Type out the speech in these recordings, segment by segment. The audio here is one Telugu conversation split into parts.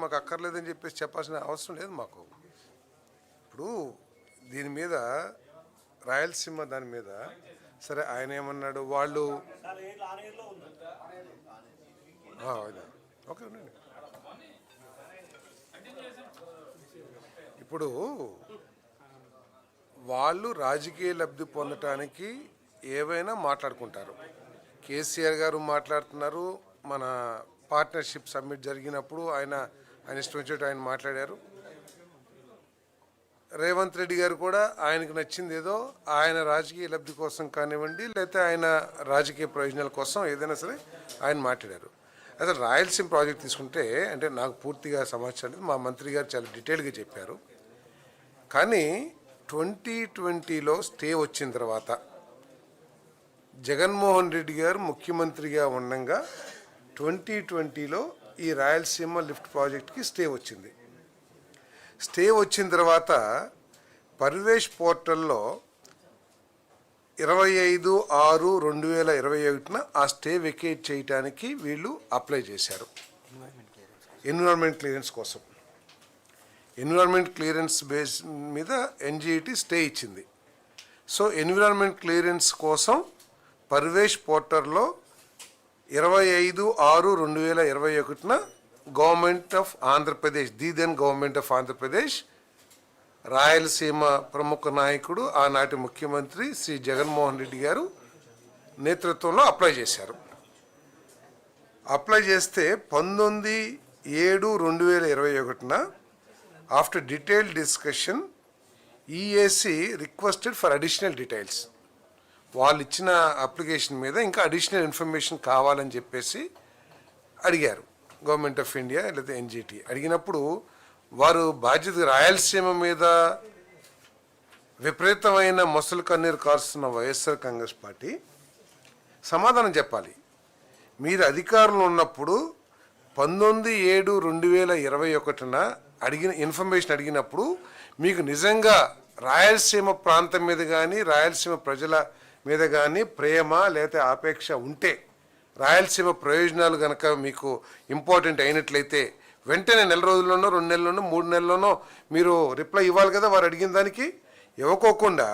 మాకు అక్కర్లేదని చెప్పేసి చెప్పాల్సిన అవసరం లేదు మాకు. ఇప్పుడు దీని మీద రాయలసీమ దాని మీద సరే ఆయన ఏమన్నాడు వాళ్ళు ఓకే ఉండండి. ఇప్పుడు వాళ్ళు రాజకీయ లబ్ధి పొందటానికి ఏవైనా మాట్లాడుకుంటారు. కేసీఆర్ గారు మాట్లాడుతున్నారు. మన పార్ట్నర్షిప్ సమ్మిట్ జరిగినప్పుడు ఆయన ఇష్టం వచ్చినట్టు ఆయన మాట్లాడారు. రేవంత్ రెడ్డి గారు కూడా ఆయనకు నచ్చింది ఏదో ఆయన రాజకీయ లబ్ధి కోసం కానివ్వండి, లేకపోతే ఆయన రాజకీయ ప్రయోజనాల కోసం ఏదైనా సరే ఆయన మాట్లాడారు. అసలు రాయలసీమ ప్రాజెక్ట్ తీసుకుంటే అంటే నాకు పూర్తిగా సమాచారం మా మంత్రి గారు చాలా డీటెయిల్గా చెప్పారు. కానీ 2020లో స్టే వచ్చిన తర్వాత జగన్మోహన్ రెడ్డి గారు ముఖ్యమంత్రిగా ఉండగా 2020లో ఈ రాయలసీమ లిఫ్ట్ ప్రాజెక్ట్కి స్టే వచ్చింది. స్టే వచ్చిన తర్వాత పర్వేష్ పోర్టల్లో 25/6/2021 ఆ స్టే వెకేట్ చేయడానికి వీళ్ళు అప్లై చేశారు ఎన్విరాన్మెంట్ క్లియరెన్స్ కోసం. ఎన్విరాన్మెంట్ క్లియరెన్స్ బేస్ మీద ఎన్జిటి స్టే ఇచ్చింది. సో ఎన్విరాన్మెంట్ క్లియరెన్స్ కోసం పర్వేష్ పోర్టల్లో 25/6/2021 government of Andhra Pradesh then government of Andhra Pradesh Rayalaseema ప్రముఖ నాయకుడు ఆనాటి ముఖ్యమంత్రి శ్రీ జగన్మోహన్ రెడ్డి గారు నేతృత్వంలో అప్లై చేశారు. అప్లై చేస్తే 19/7/2021 after detailed discussion EAC requested for additional details. వాళ్ళు ఇచ్చిన అప్లికేషన్ మీద ఇంకా అడిషనల్ ఇన్ఫర్మేషన్ కావాలని చెప్పేసి అడిగారు గవర్నమెంట్ ఆఫ్ ఇండియా లేదా ఎన్జిటి. అడిగినప్పుడు వారు బాధ్యత రాయలసీమ మీద విపరీతమైన మొసలు కన్నీరు కారుస్తున్న వైఎస్ఆర్ కాంగ్రెస్ పార్టీ సమాధానం చెప్పాలి. మీరు అధికారంలో ఉన్నప్పుడు 19/7/2021 అడిగిన ఇన్ఫర్మేషన్ అడిగినప్పుడు మీకు నిజంగా రాయలసీమ ప్రాంతం మీద కానీ రాయలసీమ ప్రజల మీద కానీ ప్రేమ లేదా ఆపేక్ష ఉంటే రాయలసీమ ప్రయోజనాలు కనుక మీకు ఇంపార్టెంట్ అయినట్లయితే వెంటనే 4 రోజుల్లోనో 2 నెలల్లోనో 3 నెలల్లోనో మీరు రిప్లై ఇవ్వాలి కదా. వారు అడిగిన దానికి ఇవ్వకోకుండా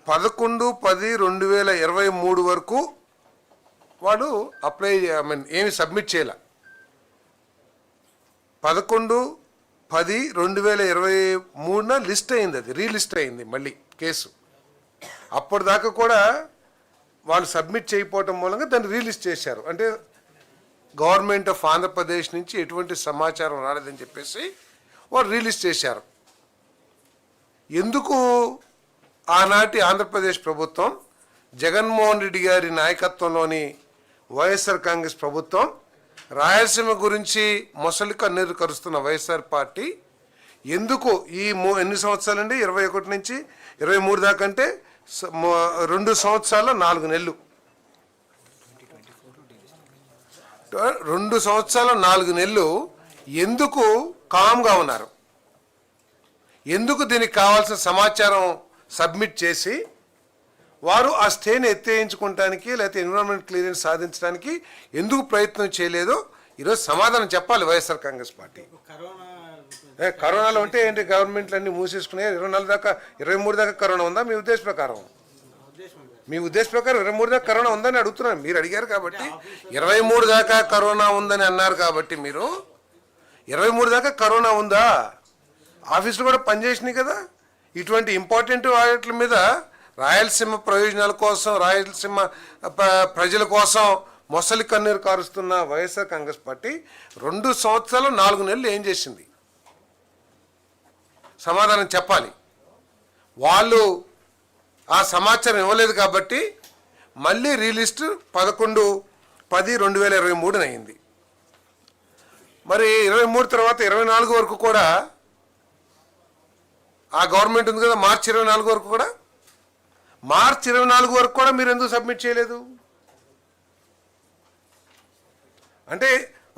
11/10/2023 వరకు వాడు అప్లై ఏమి సబ్మిట్ చేయాల. 11/10/2023 లిస్ట్ అయింది, అది రీలిస్ట్ అయింది మళ్ళీ కేసు. అప్పటిదాకా కూడా వాళ్ళు సబ్మిట్ చేయకపోవటం మూలంగా దాన్ని రీలిస్ట్ చేశారు. అంటే గవర్నమెంట్ ఆఫ్ ఆంధ్రప్రదేశ్ నుంచి ఎటువంటి సమాచారం రాలేదని చెప్పేసి వాళ్ళు రిలీజ్ చేశారు. ఎందుకు ఆనాటి ఆంధ్రప్రదేశ్ ప్రభుత్వం జగన్మోహన్ రెడ్డి గారి నాయకత్వంలోని వైఎస్ఆర్ కాంగ్రెస్ ప్రభుత్వం రాయలసీమ గురించి మొసలి కన్నీరు కరుస్తున్న వైఎస్ఆర్ పార్టీ ఎందుకు ఈ ఎన్ని సంవత్సరాలండి 21 నుంచి 23 దాకా అంటే 2 సంవత్సరాల 4 నెలలు 2 సంవత్సరాల 4 నెలలు ఎందుకు కామ్గా ఉన్నారు? ఎందుకు దీనికి కావాల్సిన సమాచారం సబ్మిట్ చేసి వారు ఆ స్టేని ఎత్తేయించుకోవటానికి లేకపోతే ఎన్విరాన్మెంట్ క్లియరెన్స్ సాధించడానికి ఎందుకు ప్రయత్నం చేయలేదో ఈరోజు సమాధానం చెప్పాలి వైఎస్ఆర్ కాంగ్రెస్ పార్టీ. కరోనాలో ఉంటే ఏంటి గవర్నమెంట్లు అన్నీ మూసేసుకునే 24 దాకా 23 దాకా కరోనా ఉందా మీ ఉద్దేశ ప్రకారం? మీ ఉద్దేశ ప్రకారం 23 దాకా కరోనా ఉందని అడుగుతున్నాను. మీరు అడిగారు కాబట్టి 23 దాకా కరోనా ఉందని అన్నారు కాబట్టి మీరు 23 దాకా కరోనా ఉందా? ఆఫీసులు కూడా పనిచేసినాయి కదా. ఇటువంటి ఇంపార్టెంట్ వాటి మీద రాయలసీమ ప్రయోజనాల కోసం రాయలసీమ ప్రజల కోసం మొసలి కన్నీరు కారుస్తున్న వైఎస్ఆర్ కాంగ్రెస్ పార్టీ 2 సంవత్సరాలు 4 నెలలు ఏం చేసింది? సమాధానం చెప్పాలి. వాళ్ళు ఆ సమాచారం ఇవ్వలేదు కాబట్టి మళ్ళీ రీలిస్ట్ 11/10/2023 అయింది. మరి 23 తర్వాత 24 వరకు కూడా ఆ గవర్నమెంట్ ఉంది కదా. మార్చి 24 వరకు కూడా మీరు ఎందుకు సబ్మిట్ చేయలేదు? అంటే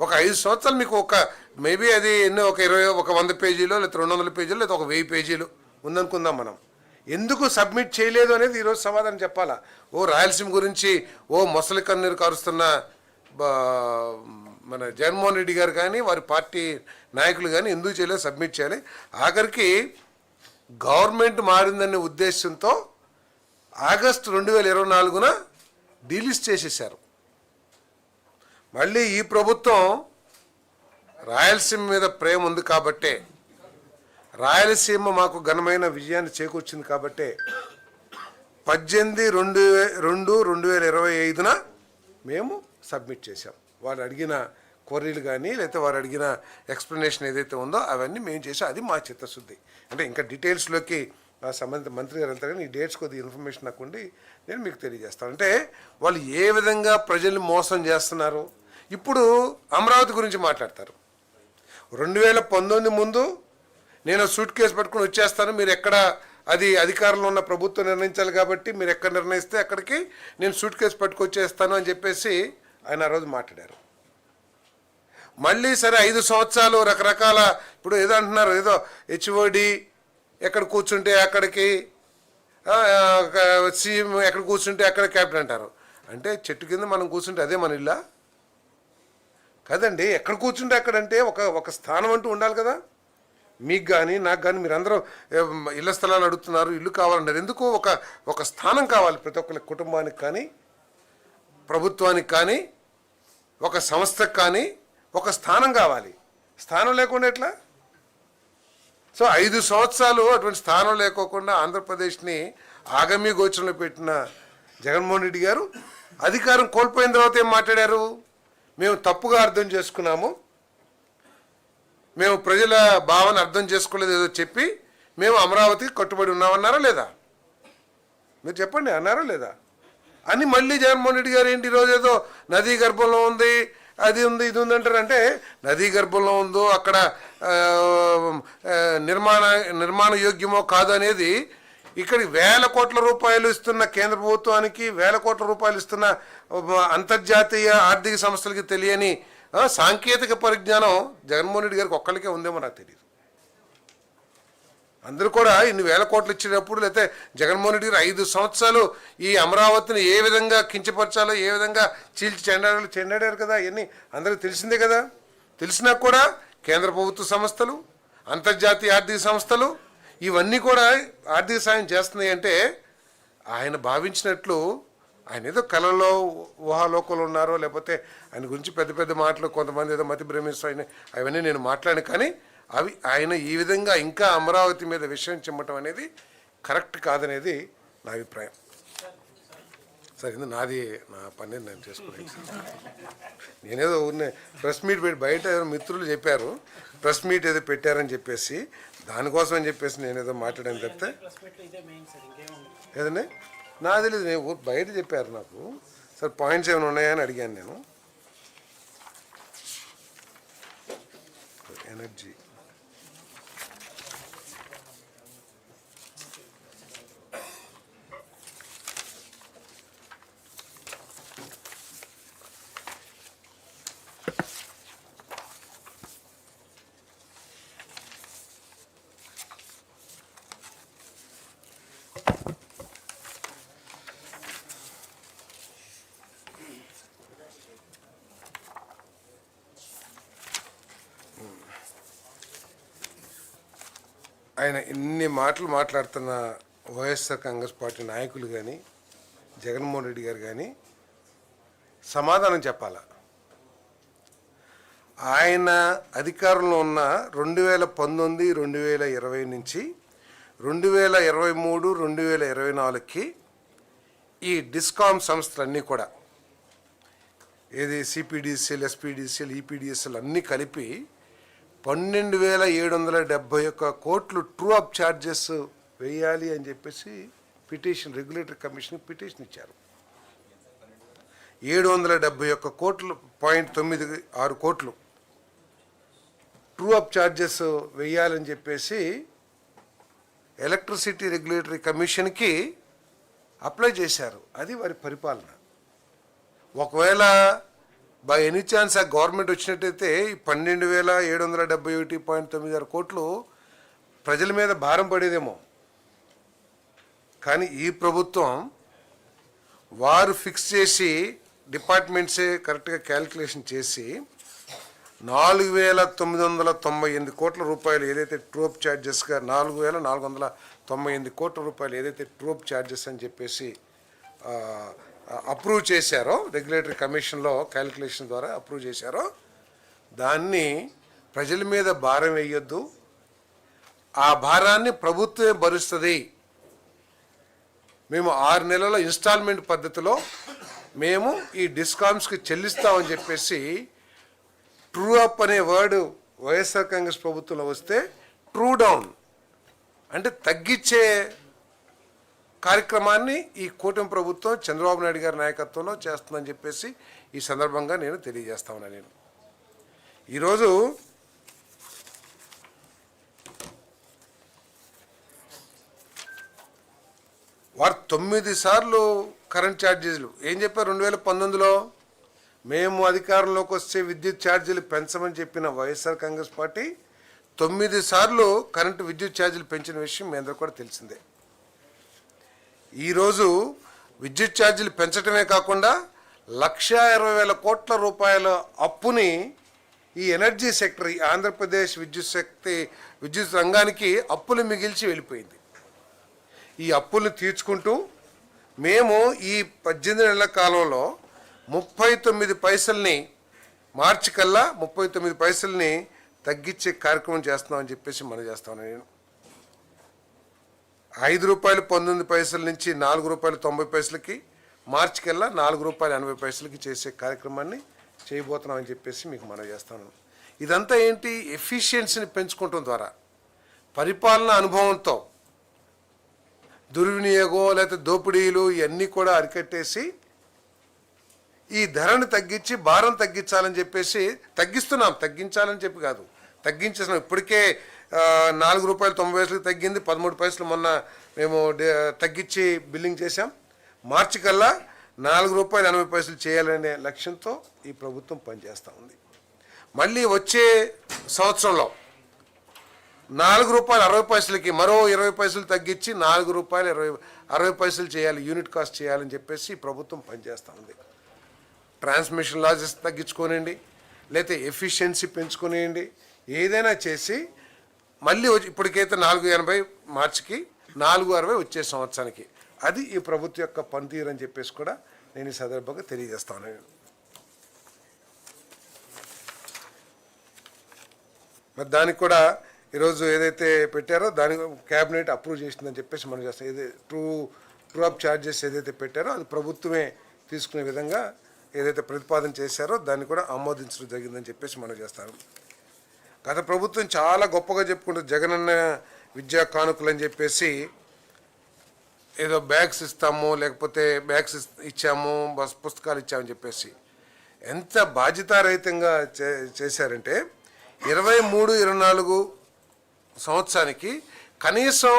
ఒక 5 సంవత్సరాలు మీకు ఒక మేబీ అది ఎన్నో ఒక 100 పేజీలో లేదా 200 పేజీలు లేదా ఒక 1000 పేజీలు ఉందనుకుందాం మనం. ఎందుకు సబ్మిట్ చేయలేదు అనేది ఈరోజు సమాధానం చెప్పాలా. ఓ రాయలసీమ గురించి ఓ మొసలి కన్నీరు కారుస్తున్న మన జగన్మోహన్ రెడ్డి గారు కానీ వారి పార్టీ నాయకులు కానీ ఎందుకు చేయలేదు, సబ్మిట్ చేయాలి. ఆఖరికి గవర్నమెంట్ మారిందనే ఉద్దేశంతో ఆగస్టు 2024న డీలిస్ట్ చేసేసారు. మళ్ళీ ఈ ప్రభుత్వం రాయలసీమ మీద ప్రేమ ఉంది కాబట్టే, రాయలసీమ మాకు ఘనమైన విజయాన్ని చేకూర్చింది కాబట్టే 18/2/2025న మేము సబ్మిట్ చేశాం. వారు అడిగిన క్వరీలు కానీ లేకపోతే వారు అడిగిన ఎక్స్ప్లెనేషన్ ఏదైతే ఉందో అవన్నీ మేము చేసాం. అది మా చిత్తశుద్ధి. అంటే ఇంకా డీటెయిల్స్లోకి సంబంధిత మంత్రి గారు అంతా కానీ ఈ డేట్స్ కొద్దిగా ఇన్ఫర్మేషన్ నాకు ఉండి నేను మీకు తెలియజేస్తాను. అంటే వాళ్ళు ఏ విధంగా ప్రజల్ని మోసం చేస్తున్నారు. ఇప్పుడు అమరావతి గురించి మాట్లాడతారు. 2019 ముందు నేను సూట్ కేసు పట్టుకుని వచ్చేస్తాను, మీరు ఎక్కడ, అది అధికారంలో ఉన్న ప్రభుత్వం నిర్ణయించాలి కాబట్టి మీరు ఎక్కడ నిర్ణయిస్తే అక్కడికి నేను సూట్ కేసు పట్టుకొచ్చేస్తాను అని చెప్పేసి ఆయన ఆ రోజు మాట్లాడారు. మళ్ళీ సరే 5 సంవత్సరాలు రకరకాల, ఇప్పుడు ఏదో అంటున్నారు, ఏదో హెచ్ఓడి ఎక్కడ కూర్చుంటే అక్కడికి, సీఎం ఎక్కడ కూర్చుంటే అక్కడ క్యాప్టెన్ అంటారు. అంటే చెట్టు కింద మనం కూర్చుంటే అదే మన ఇల్లా కదండి. ఎక్కడ కూర్చుంటే అక్కడంటే ఒక స్థానం అంటూ ఉండాలి కదా. మీకు కానీ నాకు కానీ మీరందరూ ఇళ్ల స్థలాలు అడుగుతున్నారు, ఇల్లు కావాలన్నారు. ఎందుకు ఒక స్థానం కావాలి ప్రతి ఒక్కరి కుటుంబానికి కానీ, ప్రభుత్వానికి కానీ, ఒక సంస్థకు కానీ ఒక స్థానం కావాలి. స్థానం లేకుండా ఎట్లా? సో 5 సంవత్సరాలు అటువంటి స్థానం లేకోకుండా ఆంధ్రప్రదేశ్ని ఆగమ్య గోచరంలో పెట్టిన జగన్మోహన్ రెడ్డి గారు అధికారం కోల్పోయిన తర్వాత ఏం మాట్లాడారు? మేము తప్పుగా అర్థం చేసుకున్నాము, మేము ప్రజల భావన అర్థం చేసుకోలేదు ఏదో చెప్పి మేము అమరావతికి కట్టుబడి ఉన్నామన్నారా లేదా? మీరు చెప్పండి, అన్నారా లేదా అని. మళ్ళీ జగన్మోహన్ రెడ్డి గారు ఏంటి ఈరోజు ఏదో నదీ గర్భంలో ఉంది, అది ఉంది, ఇది ఉంది అంటారు. అంటే నదీ గర్భంలో ఉందో అక్కడ నిర్మాణ యోగ్యమో కాదు అనేది ఇక్కడికి వేల కోట్ల రూపాయలు ఇస్తున్న కేంద్ర ప్రభుత్వానికి, వేల కోట్ల రూపాయలు ఇస్తున్న అంతర్జాతీయ ఆర్థిక సంస్థలకి తెలియని సాంకేతిక పరిజ్ఞానం జగన్మోహన్ రెడ్డి గారికి ఒక్కరికే ఉందేమో నాకు తెలియదు. అందరూ కూడా ఇన్ని వేల కోట్లు ఇచ్చేటప్పుడు, లేకపోతే జగన్మోహన్ రెడ్డి గారు 5 సంవత్సరాలు ఈ అమరావతిని ఏ విధంగా కించపరచాలో, ఏ విధంగా చీల్చి చెండాడారు కదా. ఇవన్నీ అందరికీ తెలిసిందే కదా. తెలిసినా కూడా కేంద్ర ప్రభుత్వ సంస్థలు, అంతర్జాతీయ ఆర్థిక సంస్థలు ఇవన్నీ కూడా ఆర్థిక సాయం చేస్తున్నాయి. అంటే ఆయన భావించినట్లు ఆయన ఏదో కళలో ఊహాలోకంలో ఉన్నారో, లేకపోతే ఆయన గురించి పెద్ద పెద్ద మాటలు కొంతమంది ఏదో మతి భ్రమిస్తాయని అవన్నీ నేను మాట్లాడాను. కానీ అవి ఆయన ఈ విధంగా ఇంకా అమరావతి మీద విషయం చిమ్మటం అనేది కరెక్ట్ కాదనేది నా అభిప్రాయం. సరే, ఇది నా పని నేను చేసుకోలేదు. నేనేదో ప్రెస్ మీట్ పెట్టి బయట మిత్రులు చెప్పారు, ప్రెస్ మీట్ ఏదో పెట్టారని చెప్పేసి దానికోసం అని చెప్పేసి నేనేదో మాట్లాడాను తప్పితే ఏదండి నాకు తెలియదు. నేను బయట చెప్పారు నాకు. సార్ పాయింట్స్ ఏమైనా ఉన్నాయా అని అడిగాను నేను. ఎనర్జీ ఆయన ఇన్ని మాటలు మాట్లాడుతున్న వైఎస్ఆర్ కాంగ్రెస్ పార్టీ నాయకులు కానీ, జగన్మోహన్ రెడ్డి గారు కానీ సమాధానం చెప్పాలా. ఆయన అధికారంలో ఉన్న 2019, 2020 నుంచి 2023, 2024కి ఈ డిస్కామ్ సంస్థలన్నీ కూడా, ఏది సిపిడిసిఎల్, ఎస్పీడిసిఎల్, ఈపీడిఎస్ఎల్ అన్నీ కలిపి 12,771 కోట్లు ట్రూ అప్ ఛార్జెస్ వేయాలి అని చెప్పేసి పిటిషన్, రెగ్యులేటరీ కమిషన్కి పిటిషన్ ఇచ్చారు. 771 కోట్లు, 0.96 కోట్లు ట్రూ అప్ ఛార్జెస్ వేయాలని చెప్పేసి ఎలక్ట్రిసిటీ రెగ్యులేటరీ కమిషన్కి అప్లై చేశారు. అది వారి పరిపాలన. ఒకవేళ బై ఎనీ ఛాన్స్ ఆ గవర్నమెంట్ వచ్చినట్టయితే 12,771.96 కోట్లు ప్రజల మీద భారం పడేదేమో. కానీ ఈ ప్రభుత్వం వారు ఫిక్స్ చేసి, డిపార్ట్మెంట్సే కరెక్ట్గా క్యాలిక్యులేషన్ చేసి 4,998 కోట్ల రూపాయలు ఏదైతే ట్రోప్ ఛార్జెస్గా 4,498 కోట్ల రూపాయలు ఏదైతే ట్రోప్ ఛార్జెస్ అని చెప్పేసి అప్రూవ్ చేశారో, రెగ్యులేటరీ కమిషన్లో క్యాలిక్యులేషన్ ద్వారా అప్రూవ్ చేశారో, దాన్ని ప్రజల మీద భారం వేయొద్దు, ఆ భారాన్ని ప్రభుత్వమే భరుస్తుంది. మేము 6 నెలల ఇన్స్టాల్మెంట్ పద్ధతిలో మేము ఈ డిస్కామ్స్కి చెల్లిస్తామని చెప్పేసి ట్రూ అప్ అనే వర్డ్ వైఎస్ఆర్ కాంగ్రెస్ ప్రభుత్వంలో వస్తే ట్రూ డౌన్ అంటే తగ్గించే కార్యక్రమాన్ని ఈ కూటమి ప్రభుత్వం చంద్రబాబు నాయుడు గారి నాయకత్వంలో చేస్తుందని చెప్పేసి ఈ సందర్భంగా నేను తెలియజేస్తా ఉన్నాను. నేను ఈరోజు వారు 9 సార్లు కరెంట్ ఛార్జీలు ఏం చెప్పారు 2019లో మేము అధికారంలోకి వస్తే విద్యుత్ ఛార్జీలు పెంచమని చెప్పిన వైఎస్ఆర్ కాంగ్రెస్ పార్టీ 9 సార్లు కరెంటు విద్యుత్ ఛార్జీలు పెంచిన విషయం మీ అందరూ కూడా తెలిసిందే. ఈరోజు విద్యుత్ ఛార్జీలు పెంచడమే కాకుండా 1,20,000 కోట్ల రూపాయల అప్పుని ఈ ఎనర్జీ సెక్టర్, ఈ ఆంధ్రప్రదేశ్ విద్యుత్ రంగానికి అప్పులు మిగిల్చి వెళ్ళిపోయింది. ఈ అప్పులు తీర్చుకుంటూ మేము ఈ 18 నెలల కాలంలో 39 పైసల్ని మార్చి కల్లా 39 పైసల్ని తగ్గించే కార్యక్రమం చేస్తున్నామని చెప్పేసి మనం చేస్తాను. నేను ₹5.19 నుంచి ₹4.90 మార్చి కల్లా ₹4.80 చేసే కార్యక్రమాన్ని చేయబోతున్నామని చెప్పేసి మీకు మనం చేస్తాను. ఇదంతా ఏంటి? ఎఫిషియన్సీని పెంచుకోవటం ద్వారా, పరిపాలన అనుభవంతో దుర్వినియోగం లేకపోతే దోపిడీలు ఇవన్నీ కూడా అరికట్టేసి ఈ ధరను తగ్గించి భారం తగ్గించాలని చెప్పేసి తగ్గించాలని చెప్పి కాదు, తగ్గించేసినాం. ఇప్పటికే ₹4.90 తగ్గింది, 13 పైసలు మొన్న మేము తగ్గించి బిల్లింగ్ చేశాం. మార్చి కల్లా ₹4.80 చేయాలనే లక్ష్యంతో ఈ ప్రభుత్వం పనిచేస్తూ ఉంది. మళ్ళీ వచ్చే సంవత్సరంలో ₹4.60 మరో 20 పైసలు తగ్గించి ₹4.60 చేయాలి, యూనిట్ కాస్ట్ చేయాలని చెప్పేసి ప్రభుత్వం పనిచేస్తూ ఉంది. ట్రాన్స్మిషన్ లాసెస్ తగ్గించుకోనండి, లేకపోతే ఎఫిషియన్సీ పెంచుకునేయండి, ఏదైనా చేసి మళ్ళీ ఇప్పటికైతే 4.80 మార్చికి 4.60 వచ్చే సంవత్సరానికి, అది ఈ ప్రభుత్వం యొక్క పనితీరు అని చెప్పేసి కూడా నేను ఈ సందర్భంగా తెలియజేస్తాను. మరి దానికి కూడా ఈరోజు ఏదైతే పెట్టారో దానికి క్యాబినెట్ అప్రూవ్ చేసిందని చెప్పేసి మనం చేస్తాం. ఏదైతే ట్రూ అప్ ఛార్జెస్ ఏదైతే పెట్టారో అది ప్రభుత్వమే తీసుకునే విధంగా ఏదైతే ప్రతిపాదన చేశారో దాన్ని కూడా ఆమోదించడం జరిగిందని చెప్పేసి మనం చేస్తాం. గత ప్రభుత్వం చాలా గొప్పగా చెప్పుకుంటుంది, జగనన్న విద్యా కానుకలు అని చెప్పేసి ఏదో బ్యాగ్స్ ఇస్తాము, లేకపోతే బ్యాగ్స్ ఇచ్చాము, బస్ పుస్తకాలు ఇచ్చామని చెప్పేసి ఎంత బాధ్యతారహితంగా చేశారంటే 23-24 సంవత్సరానికి కనీసం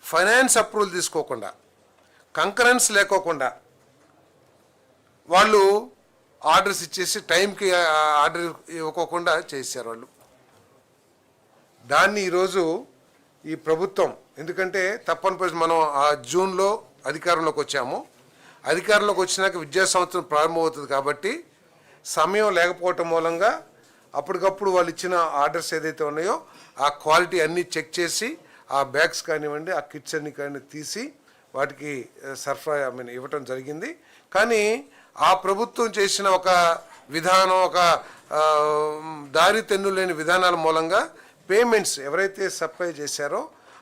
ఫైనాన్స్ అప్రూవల్ తీసుకోకుండా, కంకరెన్స్ లేకోకుండా వాళ్ళు ఆర్డర్స్ ఇచ్చేసి టైంకి ఆర్డర్ ఇవ్వకోకుండా చేశారు వాళ్ళు. దాన్ని ఈరోజు ఈ ప్రభుత్వం, ఎందుకంటే తప్పని పరిస్థితి మనం ఆ జూన్లో అధికారంలోకి వచ్చాము, అధికారంలోకి వచ్చినాక విద్యా సంవత్సరం ప్రారంభమవుతుంది కాబట్టి సమయం లేకపోవటం మూలంగా అప్పటికప్పుడు వాళ్ళు ఇచ్చిన ఆర్డర్స్ ఏదైతే ఉన్నాయో ఆ క్వాలిటీ అన్నీ చెక్ చేసి ఆ బ్యాగ్స్ కానివ్వండి, ఆ కిట్స్ అన్ని కానీ తీసి వాటికి సరఫరా ఇవ్వటం జరిగింది. కానీ ఆ ప్రభుత్వం చేసిన ఒక విధానం, ఒక దారి తెన్ను లేని విధానాల మూలంగా పేమెంట్స్ ఎవరైతే సప్లై చేశారో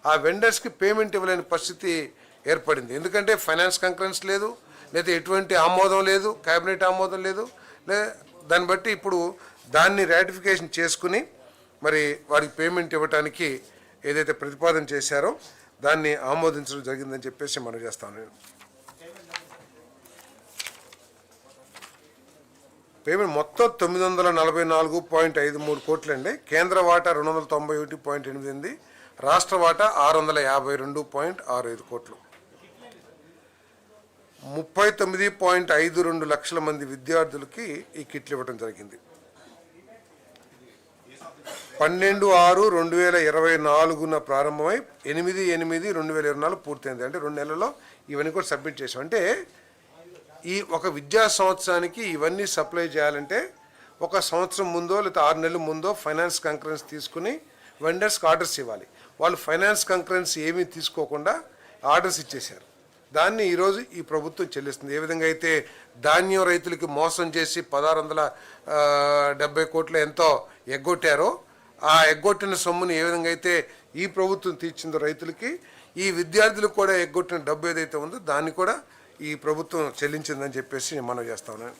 ఆ వెండర్స్కి పేమెంట్ ఇవ్వలేని పరిస్థితి ఏర్పడింది. ఎందుకంటే ఫైనాన్స్ కంకరెన్స్ లేదు, లేదా ఎటువంటి ఆమోదం లేదు, క్యాబినెట్ ఆమోదం లేదు. దాన్ని బట్టి ఇప్పుడు దాన్ని రాటిఫికేషన్ చేసుకుని మరి వారికి పేమెంట్ ఇవ్వడానికి ఏదైతే ప్రతిపాదన చేశారో దాన్ని ఆమోదించడం జరిగిందని చెప్పేసి మనం చేస్తాను. నేను పేమెంట్ మొత్తం 944.53 కోట్లు అండి. కేంద్ర వాటా 291.88, రాష్ట్ర వాటా 652.65 కోట్లు. 39.52 లక్షల మంది విద్యార్థులకి ఈ కిట్లు ఇవ్వడం జరిగింది. 12/6/2024 ప్రారంభమై 8/8/2024 పూర్తయింది. అంటే 2 నెలల్లో ఇవన్నీ కూడా సబ్మిట్ చేసాం. అంటే ఈ ఒక విద్యా సంవత్సరానికి ఇవన్నీ సప్లై చేయాలంటే ఒక సంవత్సరం ముందో లేదా 6 నెలల ముందో ఫైనాన్స్ కంకరెన్స్ తీసుకుని వెండర్స్కి ఆర్డర్స్ ఇవ్వాలి. వాళ్ళు ఫైనాన్స్ కంకరెన్స్ ఏమీ తీసుకోకుండా ఆర్డర్స్ ఇచ్చేశారు. దాన్ని ఈరోజు ఈ ప్రభుత్వం చెల్లిస్తుంది. ఏ విధంగా అయితే ధాన్యం రైతులకి మోసం చేసి 1670 కోట్లు ఎంతో ఎగ్గొట్టారో, ఆ ఎగ్గొట్టిన సొమ్ముని ఏ విధంగా అయితే ఈ ప్రభుత్వం తీర్చిందో రైతులకి, ఈ విద్యార్థులకు కూడా ఎగ్గొట్టిన డబ్బు ఏదైతే ఉందో దాన్ని కూడా ఈ ప్రభుత్వం చెల్లించిందని చెప్పేసి మనం చేస్తా ఉన్నాను.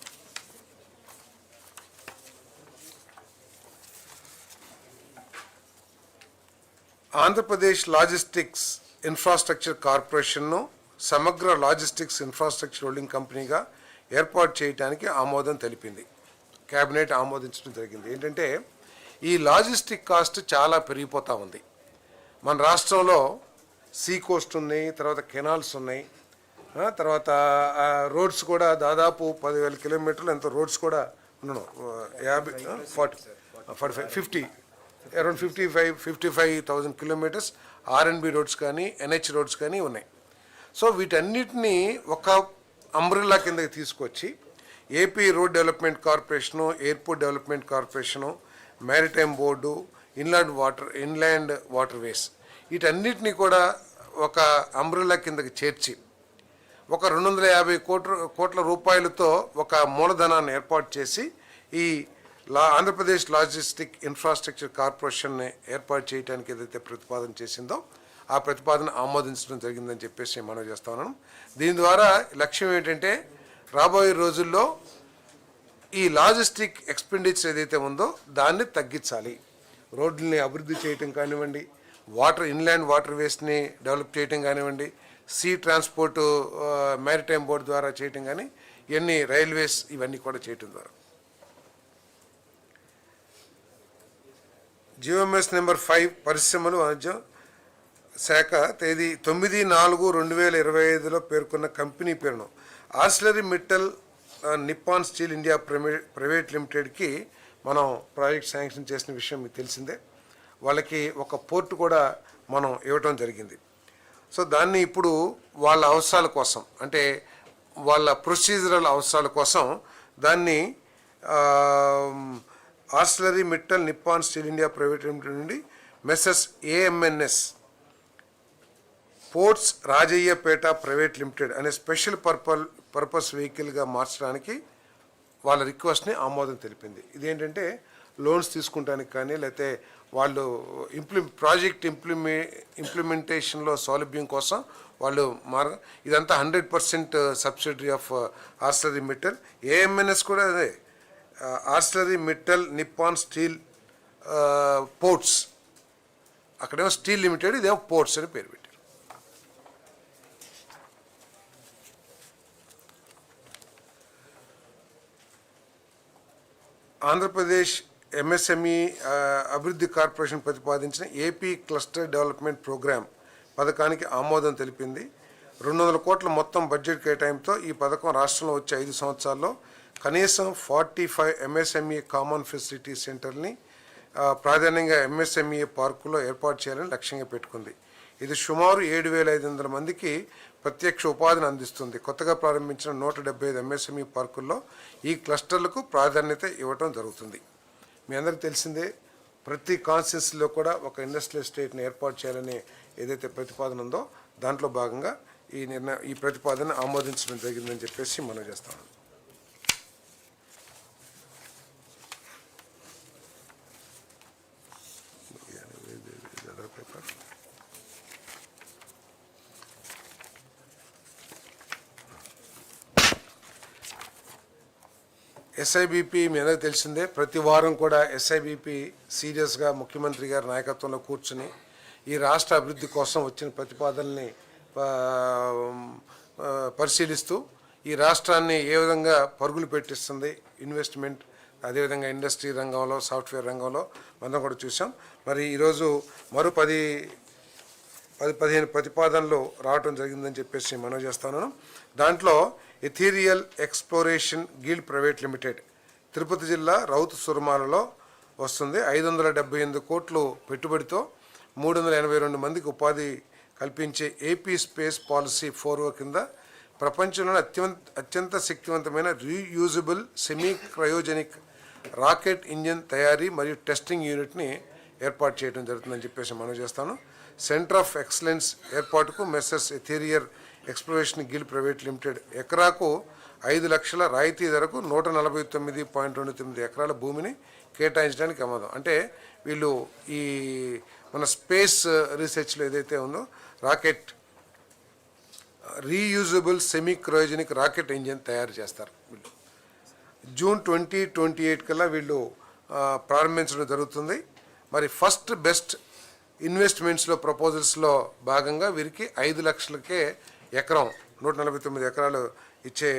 ఆంధ్రప్రదేశ్ లాజిస్టిక్స్ ఇన్ఫ్రాస్ట్రక్చర్ కార్పొరేషన్ను సమగ్ర లాజిస్టిక్స్ ఇన్ఫ్రాస్ట్రక్చర్ హోల్డింగ్ కంపెనీగా ఏర్పాటు చేయడానికి ఆమోదం తెలిపింది. కేబినెట్ ఆమోదించడం జరిగింది. ఏంటంటే ఈ లాజిస్టిక్ కాస్ట్ చాలా పెరిగిపోతూ ఉంది. మన రాష్ట్రంలో సీ కోస్ట్ ఉన్నాయి, తర్వాత కెనాల్స్ ఉన్నాయి, తర్వాత రోడ్స్ కూడా దాదాపు 10,000 కిలోమీటర్లు ఎంతో రోడ్స్ కూడా ఉన్నాను. 50 అరౌండ్ 55,000 కిలోమీటర్స్ ఆర్ఎన్బి రోడ్స్ కానీ ఎన్హెచ్ రోడ్స్ కానీ ఉన్నాయి. సో వీటన్నిటినీ ఒక అంబ్రెల్లా కిందకి తీసుకొచ్చి AP road development corporation, airport development corporation, maritime board, inland waterways వీటన్నిటినీ కూడా ఒక అంబ్రెల్లా కిందకి చేర్చి ఒక 250 కోట్ల రూపాయలతో ఒక మూలధనాన్ని ఏర్పాటు చేసి ఈ ఆంధ్రప్రదేశ్ లాజిస్టిక్ ఇన్ఫ్రాస్ట్రక్చర్ కార్పొరేషన్ని ఏర్పాటు చేయడానికి ఏదైతే ప్రతిపాదన చేసిందో ఆ ప్రతిపాదన ఆమోదించడం జరిగిందని చెప్పేసి మనం చేస్తా ఉన్నాం. దీని ద్వారా లక్ష్యం ఏంటంటే రాబోయే రోజుల్లో ఈ లాజిస్టిక్ ఎక్స్పెండిచర్ ఏదైతే ఉందో దాన్ని తగ్గించాలి. రోడ్లని అభివృద్ధి చేయటం కానివ్వండి, ఇన్లాండ్ వాటర్ వేస్ని డెవలప్ చేయటం కానివ్వండి, సీ ట్రాన్స్పోర్టు మ్యారిటైమ్ బోర్డు ద్వారా చేయటం కానీ, ఇవన్నీ రైల్వేస్ ఇవన్నీ కూడా చేయటం ద్వారా. జియోఎంఎస్ నెంబర్ 5 పరిశ్రమలు వాణిజ్యం శాఖ తేదీ 9/4/2025లో పేర్కొన్న కంపెనీ పేరును Arcelor Mittal Nippon Steel India Private లిమిటెడ్కి మనం ప్రాజెక్ట్ శాంక్షన్ చేసిన విషయం మీకు తెలిసిందే. వాళ్ళకి ఒక పోర్టు కూడా మనం ఇవ్వటం జరిగింది. సో దాన్ని ఇప్పుడు వాళ్ళ అవసరాల కోసం, అంటే వాళ్ళ ప్రొసీజరల్ అవసరాల కోసం దాన్ని Arcelor Mittal Nippon Steel India Private Limited నుండి Messrs AMNS Ports Rajayyapeta Private Limited అనే స్పెషల్ పర్పస్ వెహికల్గా మార్చడానికి వాళ్ళ రిక్వెస్ట్ని ఆమోదం తెలిపింది. ఇదేంటంటే లోన్స్ తీసుకుంటానికి కానీ, లేకపోతే వాళ్ళు ప్రాజెక్ట్ ఇంప్లిమెంటేషన్లో సౌలభ్యం కోసం వాళ్ళు ఇదంతా 100% సబ్సిడరీ ఆఫ్ ఆర్సిలరీ మిట్టల్. ఏఎంఎన్ఎస్ కూడా అదే, ఆర్సిలరీ మిట్టల్ నిప్పాన్ స్టీల్ పోర్ట్స్. అక్కడేమో స్టీల్ లిమిటెడ్, ఇదేమో పోర్ట్స్ అని పేరు పెట్టారు. ఆంధ్రప్రదేశ్ ఎంఎస్ఎంఈ అభివృద్ధి కార్పొరేషన్ ప్రతిపాదించిన ఏపీ క్లస్టర్ డెవలప్మెంట్ ప్రోగ్రామ్ పథకానికి ఆమోదం తెలిపింది. 200 కోట్ల మొత్తం బడ్జెట్ కేటాయింపుతో ఈ పథకం రాష్ట్రంలో వచ్చే 5 సంవత్సరాల్లో కనీసం 45 ఎంఎస్ఎంఈ కామన్ ఫెసిలిటీ సెంటర్ని ప్రాధాన్యంగా ఎంఎస్ఎంఈ పార్కులో ఏర్పాటు చేయాలని లక్ష్యంగా పెట్టుకుంది. ఇది సుమారు 7,500 మందికి ప్రత్యక్ష ఉపాధిని అందిస్తుంది. కొత్తగా ప్రారంభించిన 175 ఎంఎస్ఎంఈ పార్కుల్లో ఈ క్లస్టర్లకు ప్రాధాన్యత ఇవ్వటం జరుగుతుంది. మీ అందరికీ తెలిసిందే, ప్రతి కాన్స్టిట్యున్సీలో కూడా ఒక ఇండస్ట్రియల్ ఎస్టేట్ని ఏర్పాటు చేయాలనే ఏదైతే ప్రతిపాదన ఉందో దాంట్లో భాగంగా ఈ ప్రతిపాదన ఆమోదించడం జరిగిందని చెప్పేసి మనం చేస్తాం. ఎస్ఐబిపి మీ అందరికీ తెలిసిందే, ప్రతి వారం కూడా ఎస్ఐబిపి సీరియస్గా ముఖ్యమంత్రి గారి నాయకత్వంలో కూర్చుని ఈ రాష్ట్ర అభివృద్ధి కోసం వచ్చిన ప్రతిపాదనల్ని పరిశీలిస్తూ ఈ రాష్ట్రాన్ని ఏ విధంగా పరుగులు పెట్టిస్తుంది ఇన్వెస్ట్మెంట్, అదేవిధంగా ఇండస్ట్రీ రంగంలో, సాఫ్ట్వేర్ రంగంలో మనం కూడా చూసాం. మరి ఈరోజు మరో 10-15 ప్రతిపాదనలు రావటం జరిగిందని చెప్పేసి మనం చేస్తున్నాను. దాంట్లో ethereal exploration guild private limited Tirupati జిల్లా రౌతు సురమాలలో వస్తుంది. 578 కోట్లు పెట్టుబడితో 382 మందికి ఉపాధి కల్పించే ఏపీ స్పేస్ పాలసీ 4 కింద ప్రపంచంలోని అత్యంత శక్తివంతమైన reusable semi cryogenic rocket engine తయారీ మరియు టెస్టింగ్ యూనిట్ని ఏర్పాటు చేయడం జరుగుతుందని చెప్పేసి మనం చేస్తాను. సెంటర్ ఆఫ్ ఎక్సలెన్స్ ఏర్పాటుకు మెస్సర్స్ ఎథీరియర్ ఎక్స్ప్లోరేషన్ గిల్ ప్రైవేట్ లిమిటెడ్ ఎకరాకు 5 లక్షల రాయితీ ధరకు 149.29 ఎకరాల భూమిని కేటాయించడానికి ఆమోదం. అంటే వీళ్ళు ఈ మన స్పేస్ రీసెర్చ్లో ఏదైతే ఉందో rocket reusable semi cryogenic rocket engine తయారు చేస్తారు. వీళ్ళు జూన్ 2028 కల్లా వీళ్ళు ప్రారంభించడం జరుగుతుంది. మరి ఫస్ట్ బెస్ట్ ఇన్వెస్ట్మెంట్స్లో ప్రపోజల్స్లో భాగంగా వీరికి 5 లక్షలకే ఎకరం 149 ఎకరాలు ఇచ్చే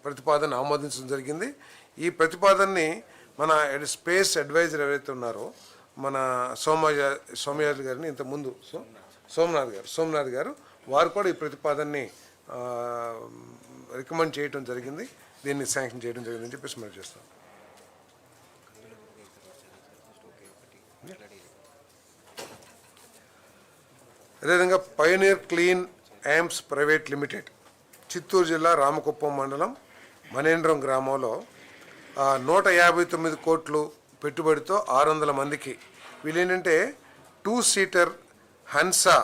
ప్రతిపాదన ఆమోదించడం జరిగింది. ఈ ప్రతిపాదనని మన స్పేస్ అడ్వైజర్ ఎవరైతే ఉన్నారో మన సోమయాజు గారిని ఇంతకుముందు సోమనాథ్ గారు వారు కూడా ఈ ప్రతిపాదనని రికమెండ్ చేయడం జరిగింది. దీన్ని శాంక్షన్ చేయడం జరిగిందని చెప్పేసి మనం చేస్తాం. అదేవిధంగా pioneer clean amps private limited Chittoor జిల్లా రామకుప్పం మండలం మనేంద్రం గ్రామంలో 159 కోట్లు పెట్టుబడితో 600 మందికి వీళ్ళు ఏంటంటే 2 సీటర్ హన్సా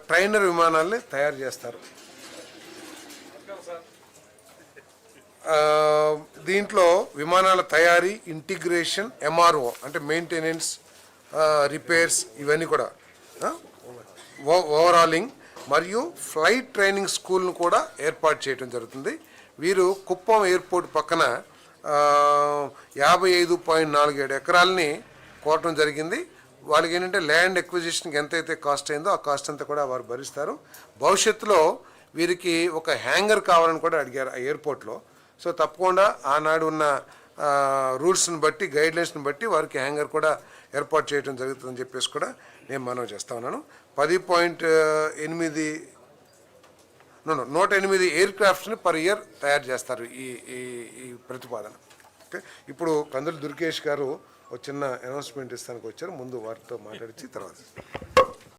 ట్రైనర్ విమానాల్ని తయారు చేస్తారు. దీంట్లో విమానాల తయారీ, ఇంటిగ్రేషన్, MRO అంటే మెయింటెనెన్స్, రిపేర్స్ ఇవన్నీ కూడా ఓవరాలింగ్ మరియు ఫ్లైట్ ట్రైనింగ్ స్కూల్ను కూడా ఏర్పాటు చేయడం జరుగుతుంది. వీరు కుప్పం ఎయిర్పోర్ట్ పక్కన 55.47 ఎకరాలని కోరటం జరిగింది. వాళ్ళకి ఏంటంటే ల్యాండ్ ఎక్విజిషన్కి ఎంతైతే కాస్ట్ అయిందో ఆ కాస్ట్ అంతా కూడా వారు భరిస్తారు. భవిష్యత్తులో వీరికి ఒక హ్యాంగర్ కావాలని కూడా అడిగారు ఆ ఎయిర్పోర్ట్లో. సో తప్పకుండా ఆనాడు ఉన్న రూల్స్ని బట్టి, గైడ్లైన్స్ని బట్టి వారికి హ్యాంగర్ కూడా ఏర్పాటు చేయడం జరుగుతుందని చెప్పేసి కూడా నేను మనవి చేస్తా ఉన్నాను. 108 ఎయిర్ క్రాఫ్ట్స్ని పర్ ఇయర్ తయారు చేస్తారు ఈ ఈ ప్రతిపాదన. ఓకే, ఇప్పుడు కందులు దుర్గేష్ గారు ఒక చిన్న అనౌన్స్మెంట్ ఇస్తానికి వచ్చారు. ముందు వారితో మాట్లాడించి తర్వాత